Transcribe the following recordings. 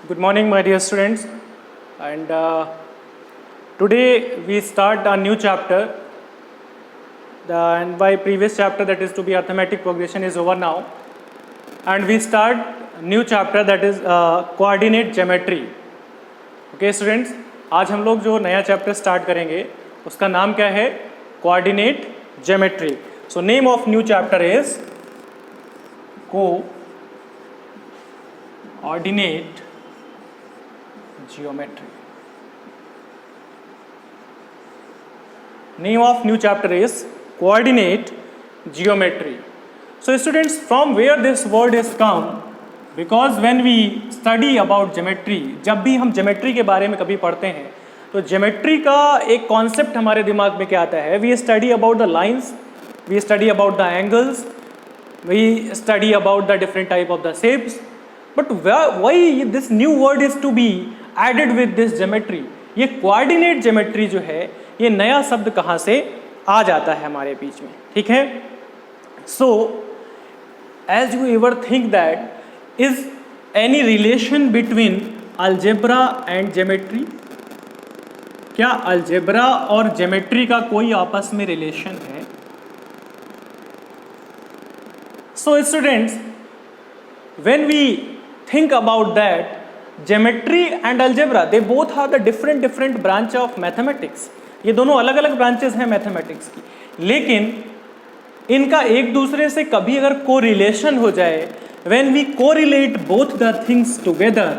Good morning, my dear students. And today we start a new chapter. And my previous chapter, that is to be arithmetic progression, is over now. And we start a new chapter, that is coordinate geometry. Okay, students. आज हम लोग जो नया chapter start करेंगे उसका नाम क्या है? Coordinate geometry. So name of new chapter is coordinate geometry. Name of new chapter is coordinate geometry. So students, from where this word is come? Because when we study about geometry, जब भी हम geometry के बारे में कभी पढ़ते हैं तो geometry का एक concept हमारे दिमाग में क्या आता है? We study about the lines, we study about the angles, we study about the different type of the shapes. But why this new word is to be added with this geometry? ये coordinate geometry जो है ये नया शब्द कहाँ से आ जाता है हमारे बीच में, ठीक है? So as you ever think that is any relation between algebra and geometry? क्या algebra और geometry का कोई आपस में relation है? So students, when we think about that, geometry and algebra, they both have the different branch of mathematics. ये दोनों अलग अलग ब्रांचेस हैं मैथमेटिक्स की, लेकिन इनका एक दूसरे से कभी अगर कोरिलेशन हो जाए, when we correlate both the things together,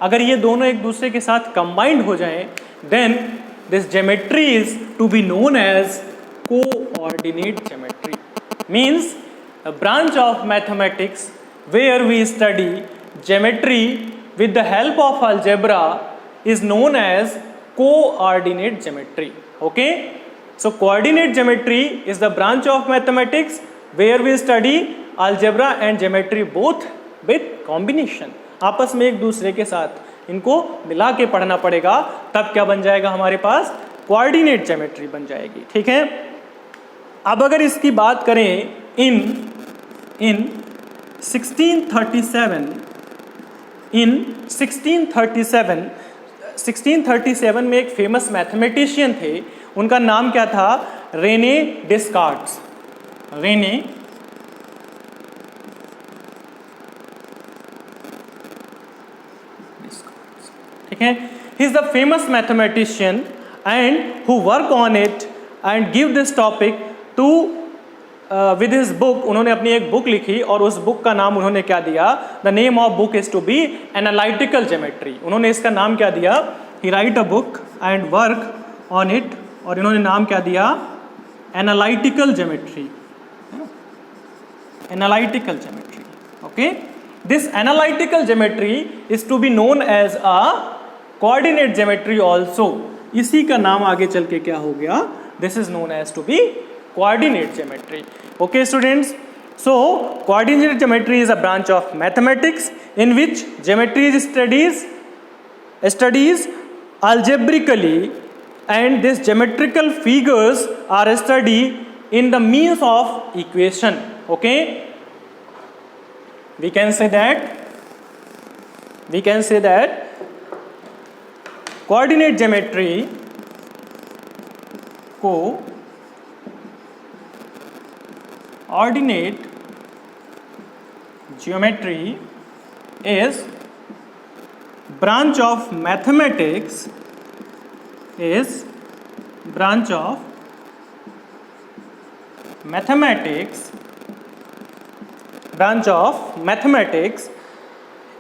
अगर ये दोनों एक दूसरे के साथ combined हो जाएं, then this geometry is to be known as coordinate geometry. Means a branch of mathematics where we study geometry with the help of algebra is known as coordinate geometry. Okay, so coordinate geometry is the branch of mathematics where we study algebra and geometry both with combination. आपस में एक दूसरे के साथ इनको मिला के पढ़ना पड़ेगा, तब क्या बन जाएगा हमारे पास? कोऑर्डिनेट ज्योमेट्री बन जाएगी, ठीक है? अब अगर इसकी बात करें इन 1637 में एक फेमस मैथमेटिशियन थे, उनका नाम क्या था? Rene Descartes. ठीक है? He is the famous mathematician and who work on it and give this topic to with his book. उन्होंने अपनी एक बुक लिखी और उस बुक का नाम उन्होंने क्या दिया? The name of book is to be analytical geometry. उन्होंने इसका नाम क्या दिया? He write a book and work on it, और इन्होंने नाम क्या दिया? Analytical geometry. Analytical geometry. Okay, this analytical geometry is to be known as a coordinate geometry also. इसी का नाम आगे चल के क्या हो गया? This is known as to be coordinate geometry. Okay students, so coordinate geometry is a branch of mathematics in which geometry studies algebraically, and these geometrical figures are studied in the means of equation. Okay, we can say that coordinate geometry coordinate geometry is branch of mathematics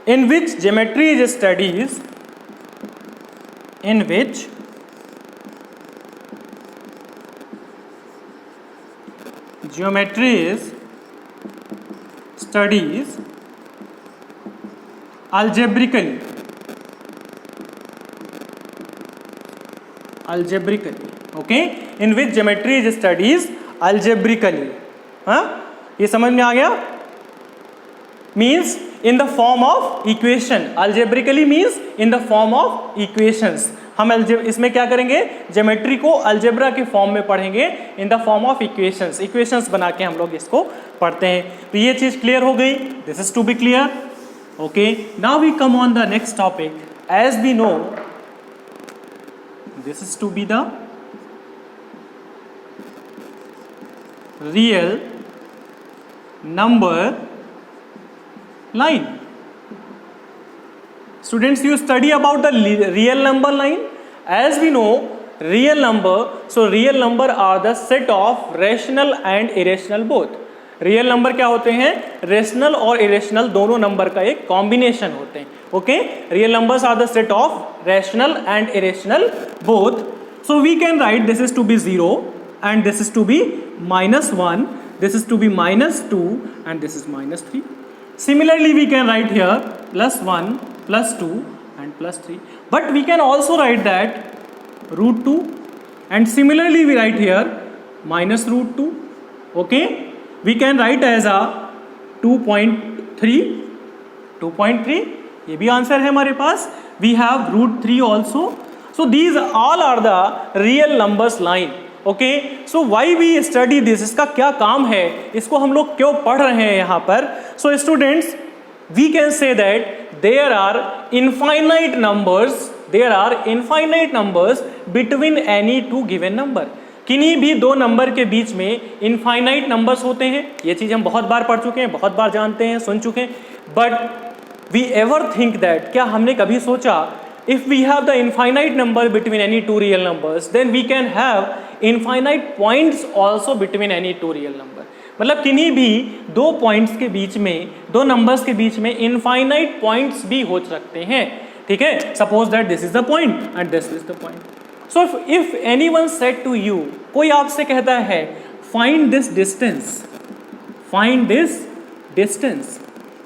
in which geometry is studies algebraically. Okay, in which geometry is studies algebraically. हाँ, ये समझ में आ गया? Means in the form of equation. Algebraically means in the form of equations. हम इसमें क्या करेंगे? Geometry को अलजेब्रा के फॉर्म में पढ़ेंगे, in the form of equations बना के हम लोग इसको पढ़ते हैं. तो ये चीज़ क्लियर हो गई. This is to be clear. Okay, now we come on the next topic. As we know, this is to be the real number line. Students, you study about the real number line. As we know, real number, so real number are the set of rational and irrational both. Real number क्या होते हैं? Rational और irrational दोनों number का एक combination होते हैं. Okay, real numbers are the set of rational and irrational both. So we can write this is to be 0 and this is to be -1, this is to be -2 and this is -3. Similarly, we can write here +1, +2 and +3. But we can also write that √2, and similarly we write here -√2. Okay, we can write as a 2.3. ये भी answer है हमारे पास. We have √3 also. So these all are the real numbers line. Okay, so why we study this, इसका क्या काम है, इसको हम लोग क्यों पढ़ रहे हैं यहाँ पर. So students, we can say that there are infinite numbers between any two given number. किन्हीं भी दो नंबर के बीच में इनफाइनाइट नंबर्स होते हैं. ये चीज़ हम बहुत बार पढ़ चुके हैं, बहुत बार जानते हैं, सुन चुके हैं. But we ever think that, क्या हमने कभी सोचा, if we have the infinite number between any two real numbers, then we can have infinite points also between any two real number. मतलब किन्हीं भी दो पॉइंट्स के बीच में, दो नंबर्स के बीच में इनफाइनाइट पॉइंट्स भी हो सकते हैं. ठीक है, suppose that this is the point and this is the point. So if anyone said to you, कोई आपसे कहता है फाइंड दिस डिस्टेंस,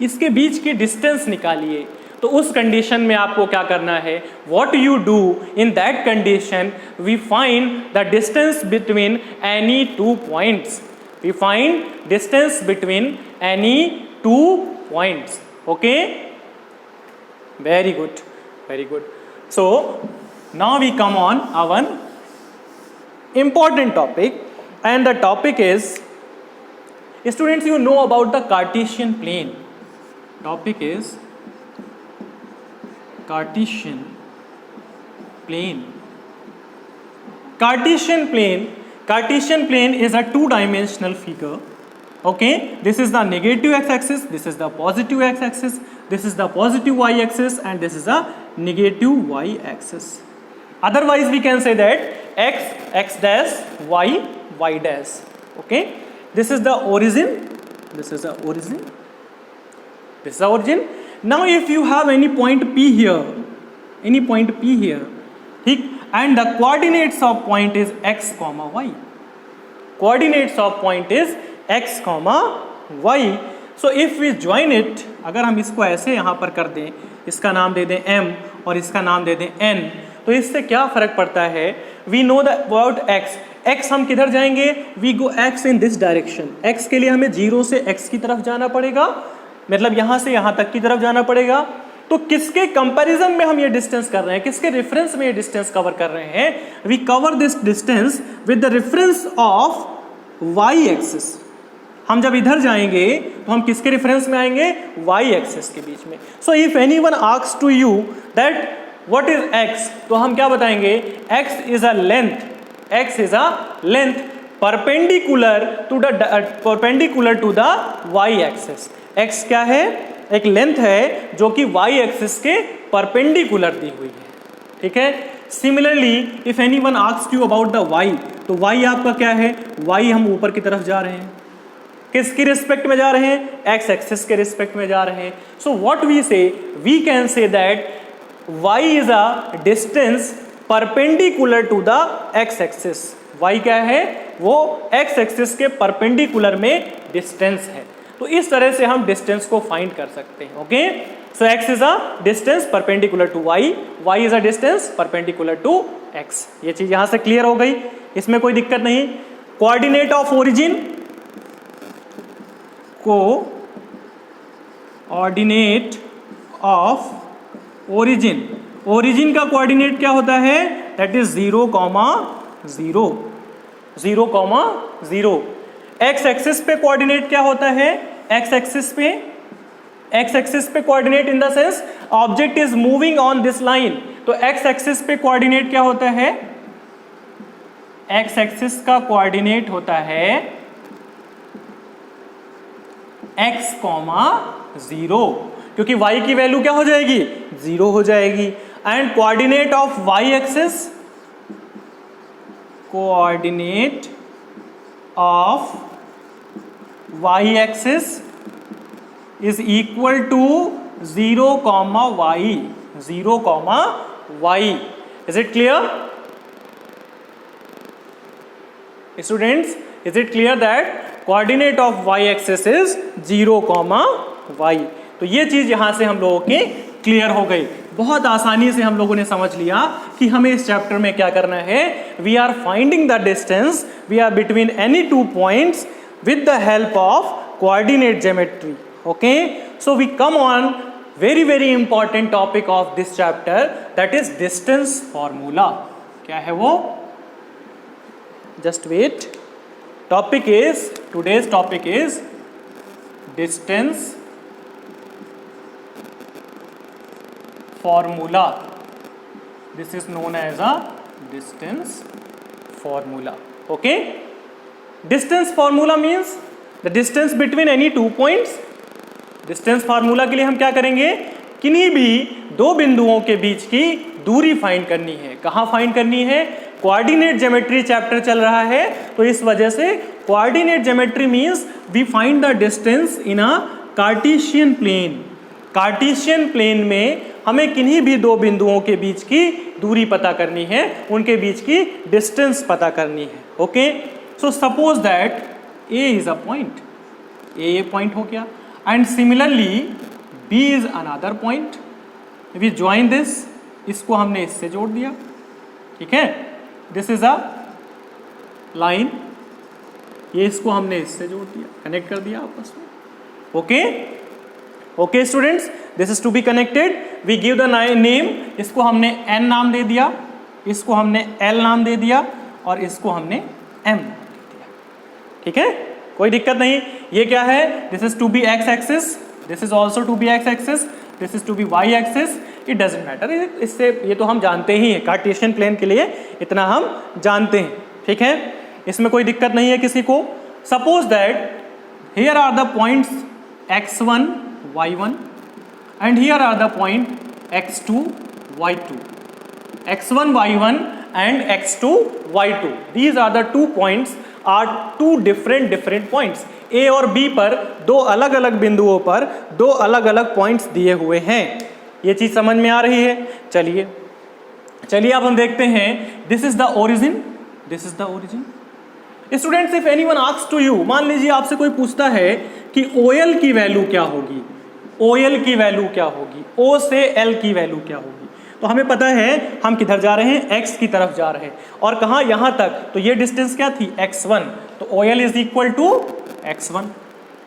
इसके बीच की डिस्टेंस निकालिए, तो उस कंडीशन में आपको क्या करना है, what you do in that condition, we find the distance between any two points. Okay, very good. So now we come on our important topic, and the topic is, students, you know about the Cartesian plane. Topic is Cartesian plane. Cartesian plane is a two-dimensional figure. Okay, this is the negative x-axis, this is the positive x-axis, this is the positive y-axis, and this is the negative y-axis. Otherwise, we can say that x dash, y dash. Okay, this is the origin. Now, if you have any point P here, ठीक, and the coordinates of point is x, y. So if we join it, अगर हम इसको ऐसे यहाँ पर कर दें, इसका नाम दे दें m और इसका नाम दे दें n, तो इससे क्या फर्क पड़ता है. We know the about x हम किधर जाएंगे, we go x in this direction. x के लिए हमें 0 से x की तरफ जाना पड़ेगा, मतलब यहाँ से यहाँ तक की तरफ जाना पड़ेगा. तो किसके कंपैरिजन में हम ये डिस्टेंस कर रहे हैं, किसके रेफरेंस में ये डिस्टेंस कवर कर रहे हैं. We cover this distance with the reference of y axis. हम जब इधर जाएंगे तो हम किसके रेफरेंस में आएंगे, y एक्सिस के बीच में. So if anyone asks to you that what is x, तो हम क्या बताएंगे, x is a length perpendicular to the y axis. x क्या है, एक लेंथ है जो कि y एक्सिस के परपेंडिकुलर दी हुई है. ठीक है. Similarly if anyone asks you about the y, तो y आपका क्या है, y हम ऊपर की तरफ जा रहे हैं, किसकी रिस्पेक्ट में जा रहे हैं, x एक्सिस के रिस्पेक्ट में जा रहे हैं. So what we say, we can say that y is a distance perpendicular to the x axis. y क्या है, वो x एक्सिस के परपेंडिकुलर में डिस्टेंस है. तो इस तरह से हम डिस्टेंस को फाइंड कर सकते हैं. Okay, so x is a distance perpendicular to y is a distance perpendicular to x. ये चीज यहां से क्लियर हो गई, इसमें कोई दिक्कत नहीं. कोऑर्डिनेट ऑफ ओरिजिन, ओरिजिन का कोऑर्डिनेट क्या होता है, दैट इज 0,0. x एक्सिस पे कोऑर्डिनेट क्या होता है, x एक्सिस पे एक्स एक्सिस पे coordinate in the sense object is moving on this line. तो एक्स एक्सिस पे कोऑर्डिनेट क्या होता है? एक्स एक्सिस का कोऑर्डिनेट होता है x, 0, क्योंकि y की वैल्यू क्या हो जाएगी? 0 हो जाएगी। And coordinate of y axis, coordinate of y axis is equal to 0, y, 0, y। Is it clear students? Is it clear that coordinate of y axis is 0, y? तो ये चीज यहां से हम लोगों की क्लियर हो गई। बहुत आसानी से हम लोगों ने समझ लिया कि हमें इस चैप्टर में क्या करना है। We are finding the distance we are between any two points with the help of coordinate geometry. Okay, so we come on very important topic of this chapter, that is distance formula। क्या है वो? just wait। today's topic is distance formula। this is known as a distance formula। okay, distance formula means the distance between any two points। Distance formula के लिए हम क्या करेंगे? किन्हीं भी दो बिंदुओं के बीच की दूरी फाइंड करनी है। कहाँ फाइंड करनी है? कोऑर्डिनेट ज्योमेट्री चैप्टर चल रहा है, तो इस वजह से coordinate geometry means we find the distance in a Cartesian plane. Cartesian plane में हमें किन्हीं भी दो बिंदुओं के बीच की दूरी पता करनी है, उनके बीच की डिस्टेंस पता करनी है। Okay, so suppose that A is a point, A point हो गया, and similarly B is another point। we join this, इसको हमने इससे जोड़ दिया, ठीक है। दिस इज अ लाइन, ये इसको हमने इससे जोड़ दिया, कनेक्ट कर दिया आपस में। Okay okay students, this is to be connected. We give the name, इसको हमने N नाम दे दिया, इसको हमने L नाम दे दिया और इसको हमने M नाम दे दिया, ठीक है, कोई दिक्कत नहीं। ये क्या है? This is to be x axis, this is also to be x axis, this is to be y axis. It doesn't matter, इससे ये तो हम जानते ही हैं, कार्टेशियन प्लेन के लिए इतना हम जानते हैं, ठीक है, इसमें कोई दिक्कत नहीं है किसी को। Suppose that here are the points x1, y1 and here are the point x2, y2। x1, y1 and x2, y2, these are the two points, are two different points। A और B पर दो अलग अलग बिंदुओं पर दो अलग अलग पॉइंट्स दिए हुए हैं। ये चीज समझ में आ रही है? चलिए अब हम देखते हैं। This is the origin, this is the origin. Students, if anyone asks to you, मान लीजिए आपसे कोई पूछता है कि OL की वैल्यू क्या होगी, OL की वैल्यू क्या होगी, O से L की वैल्यू क्या होगी, तो हमें पता है हम किधर जा रहे हैं, x की तरफ जा रहे हैं, और कहाँ? यहाँ तक। तो ये डिस्टेंस क्या थी? x1, तो OL is equal to x1,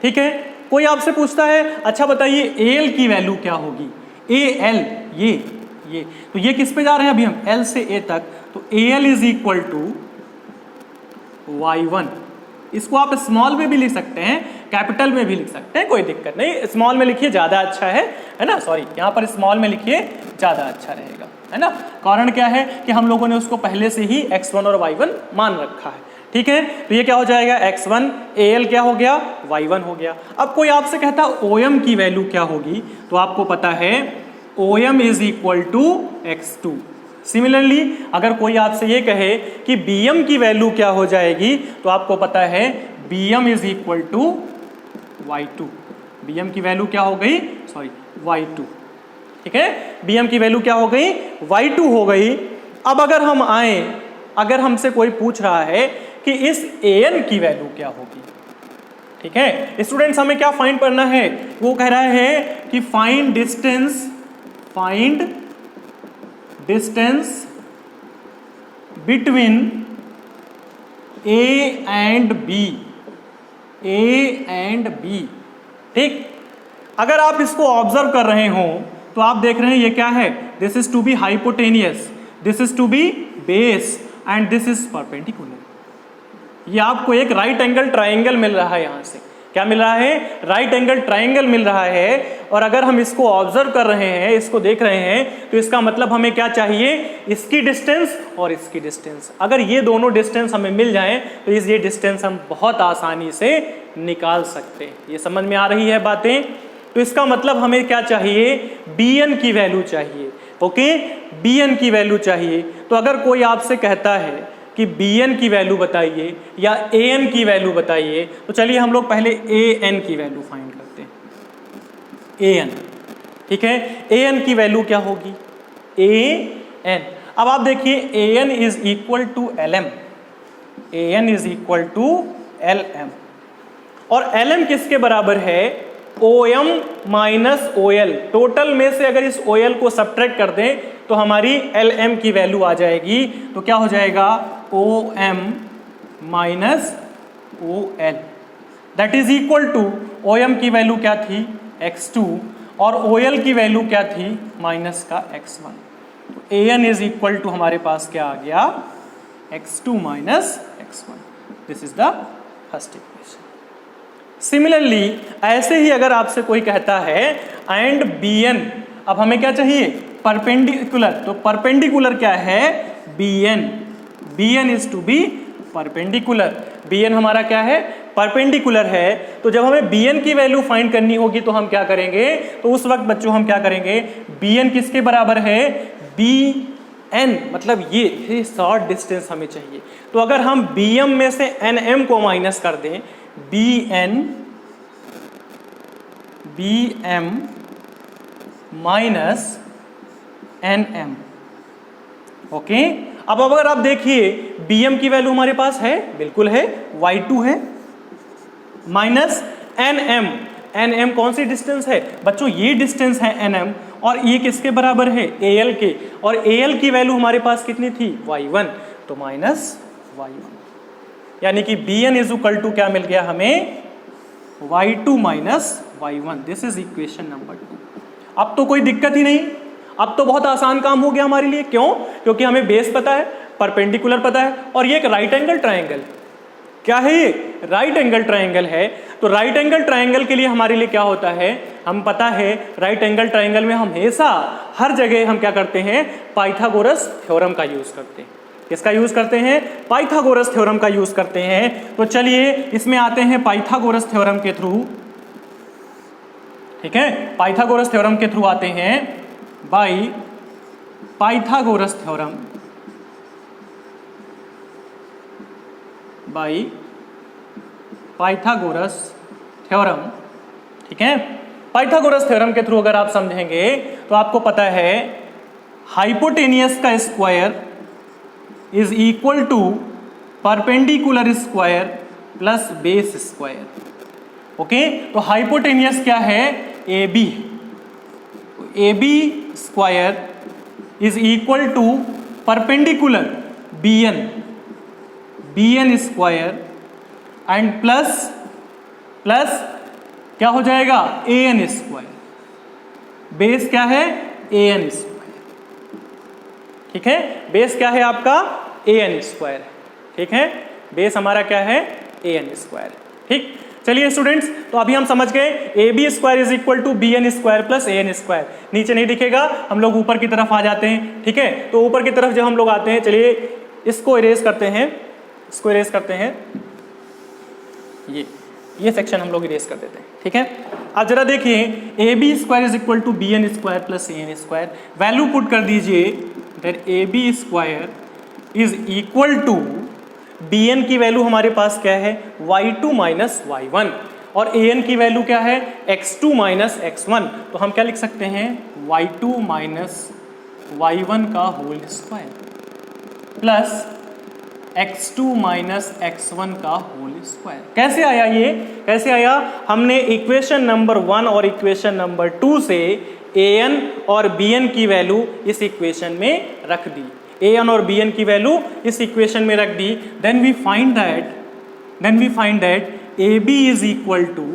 ठीक है। कोई आपसे पूछता है अच्छा बताइए AL की वैल्यू क्या होगी, AL, ये तो ये किस पे जा रहे हैं अभी हम? L से A तक, तो AL is equal to y1। इसको आप स्मॉल में भी लिख सकते हैं, कैपिटल में भी लिख सकते हैं, कोई दिक्कत नहीं। स्मॉल में लिखिए, ज़्यादा अच्छा है ना, सॉरी यहाँ पर स्मॉल में लिखिए, ज़्यादा अच्छा रहेगा, है ना। कारण क्या है कि हम लोगों ने उसको पहले से ही x1 और y1 मान रखा है, ठीक है। तो ये क्या हो जाएगा? x1, AL क्या हो गया? y1 हो गया। अब कोई आपसे कहता OM की वैल्यू क्या होगी, तो आपको पता है OM is equal to x2। Similarly अगर कोई आपसे ये कहे कि BM की वैल्यू क्या हो जाएगी, तो आपको पता है BM is equal to y2। BM की वैल्यू क्या हो गई? सॉरी, y2, ठीक है। BM की वैल्यू क्या हो गई? y2 हो गई। अब अगर हम आए, अगर हमसे कोई पूछ रहा है कि इस AN की वैल्यू क्या होगी, ठीक है स्टूडेंट्स, हमें क्या फाइंड करना है? वो कह रहा है कि find distance between A and B, ठीक। अगर आप इसको ऑब्जर्व कर रहे हो तो आप देख रहे हैं ये क्या है? This is to be hypotenuse, this is to be base and this is perpendicular. ये आपको एक राइट एंगल ट्राइंगल मिल रहा है यहाँ से, क्या मिल रहा है? राइट एंगल ट्राइंगल मिल रहा है। और अगर हम इसको ऑब्जर्व कर रहे हैं, इसको देख रहे हैं, तो इसका मतलब हमें क्या चाहिए? इसकी डिस्टेंस और इसकी डिस्टेंस। अगर ये दोनों डिस्टेंस हमें मिल जाएं तो ये डिस्टेंस हम बहुत आसानी से निकाल सकते हैं। ये समझ में आ रही है बातें? तो इसका मतलब हमें क्या चाहिए? bn की वैल्यू चाहिए। ओके, bn की वैल्यू चाहिए। तो अगर कोई आपसे कहता है कि bn की वैल्यू बताइए या an की वैल्यू बताइए, तो चलिए हम लोग पहले an की वैल्यू फाइंड करते हैं। an, ठीक है, an की वैल्यू क्या होगी? an, अब आप देखिए an is equal to lm, an is equal to lm, और lm किसके बराबर है? OM minus OL। टोटल में से अगर इस OL को सब्ट्रैक्ट कर दें तो हमारी LM की वैल्यू आ जाएगी। तो क्या हो जाएगा? OM minus OL, that is equal to, OM की वैल्यू क्या थी? x2, और OL की वैल्यू क्या थी? माइनस का x1। तो AN इज इक्वल टू हमारे पास क्या आ गया? x2 minus x1। This is the first equation. Similarly ऐसे ही अगर आपसे कोई कहता है एंड bn, अब हमें क्या चाहिए? परपेंडिकुलर। तो परपेंडिकुलर क्या है? bn, bn is to be perpendicular. bn हमारा क्या है? परपेंडिकुलर है। तो जब हमें bn की वैल्यू फाइंड करनी होगी तो हम क्या करेंगे? तो उस वक्त बच्चों हम क्या करेंगे? bn किसके बराबर है? bn, मतलब ये शॉर्ट डिस्टेंस हमें चाहिए। तो अगर हम bm में से nm को माइनस कर दें, bm माइनस nm, ओके। अब अगर आप देखिए bm की वैल्यू हमारे पास है, बिल्कुल है, y2 है, माइनस nm कौन सी डिस्टेंस है बच्चों? ये डिस्टेंस है nm, और ये किसके बराबर है? al के, और al की वैल्यू हमारे पास कितनी थी? y1, तो माइनस y1, यानी कि bn इज इक्वल टू क्या मिल गया हमें? y2 minus y1। This is equation number 2। अब तो कोई दिक्कत ही नहीं, अब तो बहुत आसान काम हो गया हमारे लिए। क्यों? क्योंकि हमें बेस पता है, परपेंडिकुलर पता है, और ये एक राइट एंगल ट्राइंगल, क्या है ये? राइट एंगल ट्राइंगल है। तो राइट एंगल ट्राइंगल के लिए हमारे लिए क्या होता है? हम पता है राइट एंगल ट्राइंगल में हमेशा हर जगह हम क्या करते हैं? पाइथागोरस थ्योरम का यूज करते हैं। किसका यूज करते हैं? पाइथागोरस थ्योरम का यूज करते हैं। तो चलिए इसमें आते हैं पाइथागोरस थ्योरम के थ्रू, ठीक है, पाइथागोरस थ्योरम के थ्रू आते हैं by Pythagoras theorem, by Pythagoras theorem, ठीक है। पाइथागोरस थ्योरम के थ्रू अगर आप समझेंगे तो आपको पता है हाइपोटेनियस का square is equal to perpendicular square plus base square, okay. तो हाइपोटेनियस क्या है? AB, AB square is equal to perpendicular BN, BN square and plus क्या हो जाएगा? AN square. बेस क्या है? AN स्क्वायर, ठीक है। बेस क्या है आपका? AN स्क्वायर, ठीक है। बेस हमारा क्या है? AN स्क्वायर, ठीक। चलिए स्टूडेंट्स, तो अभी हम समझ गए AB square is equal to BN square plus AN square. नीचे नहीं दिखेगा, हम लोग ऊपर की तरफ आ जाते हैं, ठीक है। तो ऊपर की तरफ जब हम लोग आते हैं, चलिए इसको इरेज करते हैं, इसको इरेज करते हैं, ये सेक्शन हम लोग इरेज कर देते हैं, ठीक है। अब जरा देखिए AB square is equal to BN square plus AN square, value put कर दीजिए, that AB square is equal to bn की वैल्यू हमारे पास क्या है? y2 माइनस y1, और an की वैल्यू क्या है? x2 minus x1। तो हम क्या लिख सकते हैं? y2 माइनस y1 का whole square plus x2 minus x1 का होल स्क्वायर। कैसे आया ये? कैसे आया? हमने इक्वेशन नंबर 1 और इक्वेशन नंबर 2 से an और bn की वैल्यू इस इक्वेशन में रख दी, an और bn की वैल्यू इस इक्वेशन में रख दी। Then we find that AB is equal to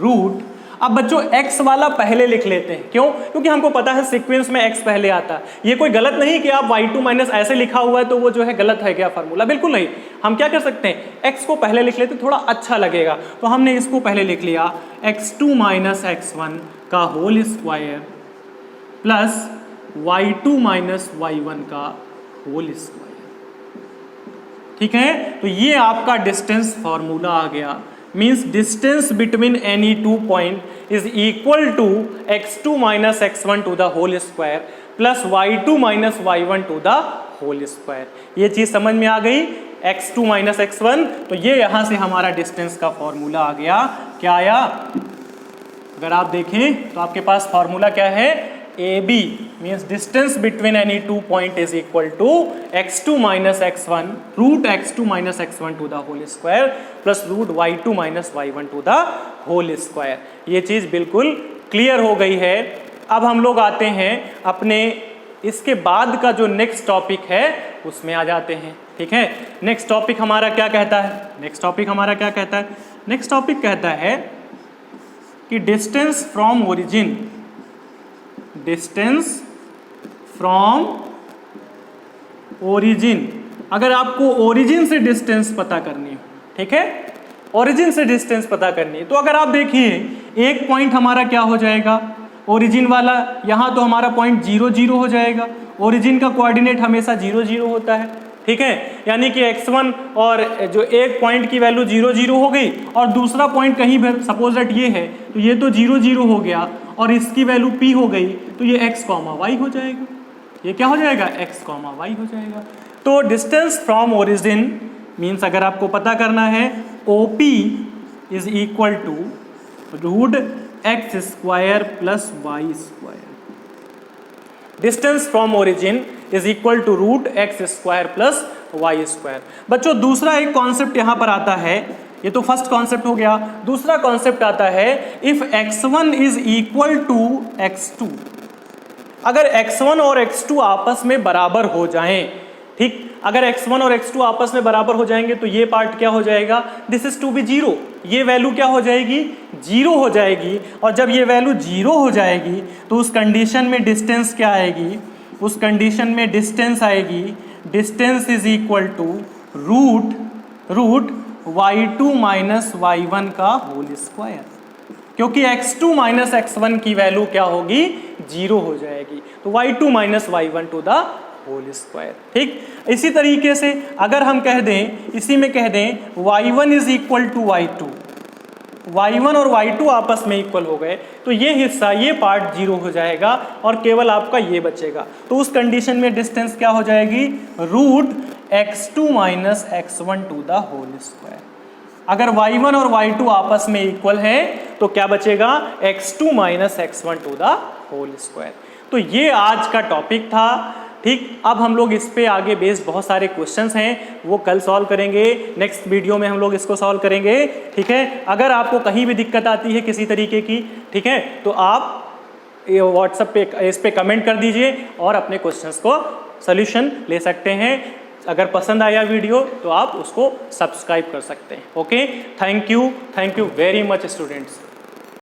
root, अब बच्चों x वाला पहले लिख लेते हैं, क्यों? क्योंकि हमको पता है सीक्वेंस में x पहले आता है। ये कोई गलत नहीं कि आप y2 माइनस ऐसे लिखा हुआ है तो वो जो है गलत है क्या फार्मूला, बिल्कुल नहीं। हम क्या कर सकते हैं, x को पहले लिख लेते, थोड़ा अच्छा लगेगा। तो हमने इसको पहले लिख लिया x2 माइनस x1 का whole square plus y2 minus y1 का होल स्क्वायर, ठीक है। तो ये आपका डिस्टेंस फॉर्मूला आ गया। Means distance between any two point is equal to x2 minus x1 to the whole square plus y2 minus y1 to the whole square. ये चीज समझ में आ गई, x2 माइनस x1। तो ये यहां से हमारा डिस्टेंस का फॉर्मूला आ गया। क्या आया? अगर आप देखें तो आपके पास फॉर्मूला क्या है, AB means distance between any two point is equal to x2 minus x1 root x2 minus x1 to the whole square plus root y2 minus y1 to the whole square. ये चीज बिल्कुल clear हो गई है। अब हम लोग आते हैं अपने इसके बाद का जो नेक्स्ट टॉपिक है उसमें आ जाते हैं, ठीक है। नेक्स्ट टॉपिक हमारा क्या कहता है, नेक्स्ट टॉपिक हमारा क्या कहता है, नेक्स्ट टॉपिक कहता है कि distance from origin, distance from origin. अगर आपको ओरिजिन से डिस्टेंस पता करनी हो, ठीक है, ओरिजिन से डिस्टेंस पता करनी है, तो अगर आप देखिए एक पॉइंट हमारा क्या हो जाएगा, ओरिजिन वाला, यहाँ तो हमारा पॉइंट 0 0 हो जाएगा। ओरिजिन का कोऑर्डिनेट हमेशा 0 0 होता है, ठीक है। यानी कि x1 और जो एक पॉइंट की वैल्यू 0 0 हो गई और दूसरा पॉइंट कहीं पर सपोज दैट ये है, तो ये तो 0 0 हो गया और इसकी वैल्यू p हो गई, तो ये x, y हो जाएगा। ये क्या हो जाएगा, x, y हो जाएगा। तो डिस्टेंस फ्रॉम ओरिजिन मीन्स अगर आपको पता करना है OP is equal to root x square plus y square. Distance from origin is equal to root x square plus y square. बच्चों दूसरा एक कॉन्सेप्ट यहां पर आता है, ये तो फर्स्ट कॉन्सेप्ट हो गया। दूसरा कॉन्सेप्ट आता है if x1 is equal to x2। अगर x1 और x2 आपस में बराबर हो जाएं, ठीक, अगर x1 और x2 आपस में बराबर हो जाएंगे तो ये पार्ट क्या हो जाएगा, दिस इज टू बी 0। ये वैल्यू क्या हो जाएगी, 0 हो जाएगी। और जब ये वैल्यू 0 हो जाएगी तो उस कंडीशन में डिस्टेंस क्या आएगी, उस कंडीशन में डिस्टेंस आएगी, distance is equal to root y2 minus y1 का होल स्क्वायर, क्योंकि x2 माइनस x1 की वैल्यू क्या होगी, 0 हो जाएगी। तो y2 minus y1 to the whole square, ठीक। इसी तरीके से अगर हम कह दें, इसी में कह दें y1 is equal to y2, y1 और y2 आपस में इक्वल हो गए, तो ये हिस्सा, ये पार्ट 0 हो जाएगा और केवल आपका ये बचेगा। तो उस कंडीशन में डिस्टेंस क्या हो जाएगी, root x2 minus x1 to the whole square. अगर y1 और y2 आपस में इक्वल है तो क्या बचेगा, x2 minus x1 to the whole square. तो ये आज का टॉपिक था, ठीक। अब हम लोग इस पे आगे बेस्ड बहुत सारे क्वेश्चंस हैं, वो कल सॉल्व करेंगे, नेक्स्ट वीडियो में हम लोग इसको सॉल्व करेंगे, ठीक है। अगर आपको कहीं भी दिक्कत आती है किसी तरीके की, ठीक है, तो आप व्हाट्सएप पे इस पे कमेंट कर दीजिए और अपने क्वेश्चंस को सॉल्यूशन ले सकते हैं। अगर पसंद आया वीडियो तो आप उसको सब्सक्राइब कर सकते हैं। Okay, thank you very much students.